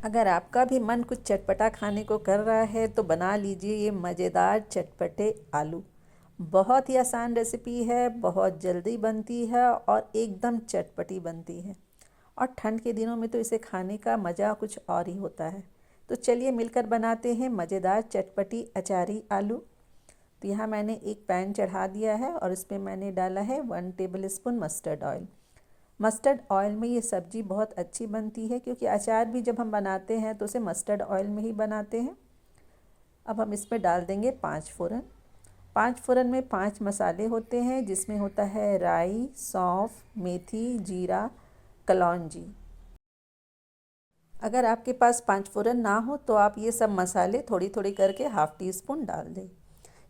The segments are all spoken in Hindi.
अगर आपका भी मन कुछ चटपटा खाने को कर रहा है तो बना लीजिए ये मज़ेदार चटपटे आलू। बहुत ही आसान रेसिपी है, बहुत जल्दी बनती है और एकदम चटपटी बनती है। और ठंड के दिनों में तो इसे खाने का मज़ा कुछ और ही होता है। तो चलिए मिलकर बनाते हैं मज़ेदार चटपटी अचारी आलू। तो यहाँ मैंने एक पैन चढ़ा दिया है और इसमें मैंने डाला है 1 table spoon mustard oil. Mustard oil में ये सब्ज़ी बहुत अच्छी बनती है, क्योंकि अचार भी जब हम बनाते हैं तो उसे मस्टर्ड ऑयल में ही बनाते हैं। अब हम इसमें डाल देंगे 5 फ़ोरन। 5 फ़ोरन में 5 मसाले होते हैं, जिसमें होता है राई, सौंफ, मेथी, जीरा, कलौंजी। अगर आपके पास 5 फ़ोरन ना हो तो आप ये सब मसाले थोड़ी थोड़ी करके हाफ़ टी स्पून डाल दें।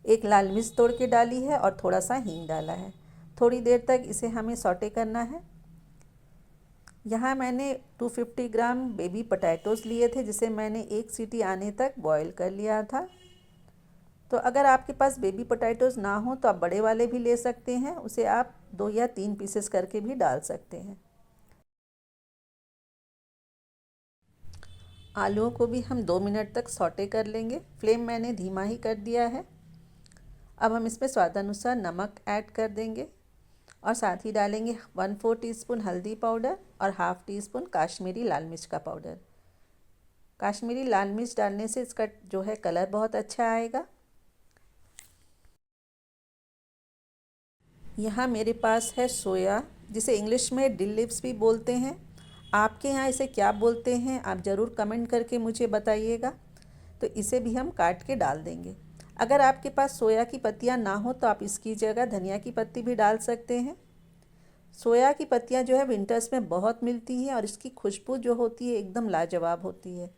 एक लाल मिर्च तोड़ के डाली है और थोड़ा सा हींग डाला है। थोड़ी देर तक इसे हमें सौटे करना है। यहाँ मैंने 250 ग्राम बेबी पोटैटोज़ लिए थे, जिसे मैंने 1 सीटी आने तक बॉईल कर लिया था। तो अगर आपके पास बेबी पोटैटोज़ ना हो तो आप बड़े वाले भी ले सकते हैं, उसे आप 2 या 3 पीसेस करके भी डाल सकते हैं। आलूओं को भी हम 2 मिनट तक सौटे कर लेंगे। फ्लेम मैंने धीमा ही कर दिया है। अब हम इसमें स्वादानुसार नमक ऐड कर देंगे और साथ ही डालेंगे 1/4 टीस्पून हल्दी पाउडर और हाफ़ टी स्पून काश्मीरी लाल मिर्च का पाउडर। काश्मीरी लाल मिर्च डालने से इसका जो है कलर बहुत अच्छा आएगा। यहाँ मेरे पास है सोया, जिसे इंग्लिश में डिल लिव्स भी बोलते हैं। आपके यहाँ इसे क्या बोलते हैं आप ज़रूर कमेंट करके मुझे बताइएगा। तो इसे भी हम काट के डाल देंगे। अगर आपके पास सोया की पत्तियाँ ना हो तो आप इसकी जगह धनिया की पत्ती भी डाल सकते हैं। सोया की पत्तियाँ जो है विंटर्स में बहुत मिलती हैं और इसकी खुशबू जो होती है एकदम लाजवाब होती है।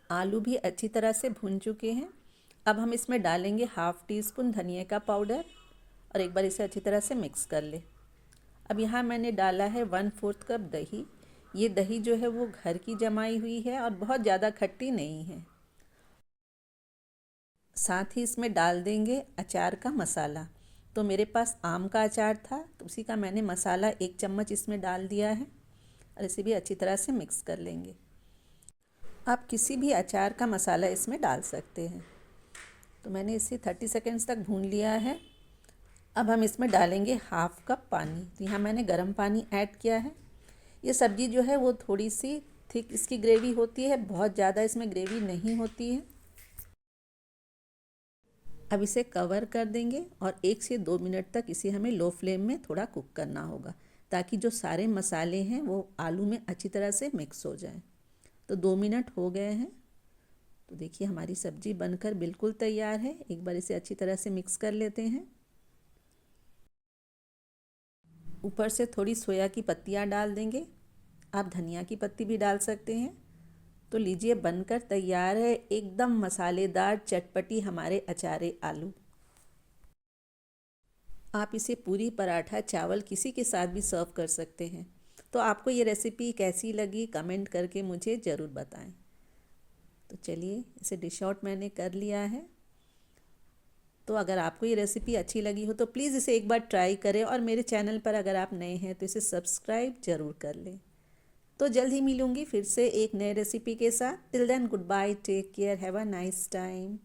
आलू भी अच्छी तरह से भून चुके हैं। अब हम इसमें डालेंगे हाफ़ टी स्पून धनिया का पाउडर और एक बार इसे अच्छी तरह से मिक्स कर ले। अब यहाँ मैंने डाला है 1/4 कप दही। ये दही जो है वो घर की जमाई हुई है और बहुत ज़्यादा खट्टी नहीं है। साथ ही इसमें डाल देंगे अचार का मसाला। तो मेरे पास आम का अचार था तो उसी का मैंने मसाला 1 चम्मच इसमें डाल दिया है और इसे भी अच्छी तरह से मिक्स कर लेंगे। आप किसी भी अचार का मसाला इसमें डाल सकते हैं। तो मैंने इसे 30 सेकेंड्स तक भून लिया है। अब हम इसमें डालेंगे हाफ़ कप पानी। तो यहाँ मैंने गर्म पानी ऐड किया है। ये सब्ज़ी जो है वो थोड़ी सी थिक इसकी ग्रेवी होती है, बहुत ज़्यादा इसमें ग्रेवी नहीं होती है। अब इसे कवर कर देंगे और 1 से 2 मिनट तक इसे हमें लो फ्लेम में थोड़ा कुक करना होगा, ताकि जो सारे मसाले हैं वो आलू में अच्छी तरह से मिक्स हो जाए। तो 2 मिनट हो गए हैं। तो देखिए हमारी सब्ज़ी बनकर बिल्कुल तैयार है। एक बार इसे अच्छी तरह से मिक्स कर लेते हैं। ऊपर से थोड़ी सोया की पत्तियाँ डाल देंगे। आप धनिया की पत्ती भी डाल सकते हैं। तो लीजिए बनकर तैयार है एकदम मसालेदार चटपटी हमारे अचारे आलू। आप इसे पूरी, पराठा, चावल किसी के साथ भी सर्व कर सकते हैं। तो आपको ये रेसिपी कैसी लगी कमेंट करके मुझे ज़रूर बताएं। तो चलिए इसे डिश आउट मैंने कर लिया है। तो अगर आपको ये रेसिपी अच्छी लगी हो तो प्लीज़ इसे एक बार ट्राई करें और मेरे चैनल पर अगर आप नए हैं तो इसे सब्सक्राइब ज़रूर कर लें। तो जल्द ही मिलूँगी फिर से एक नए रेसिपी के साथ। Till then goodbye, take care, have a nice time.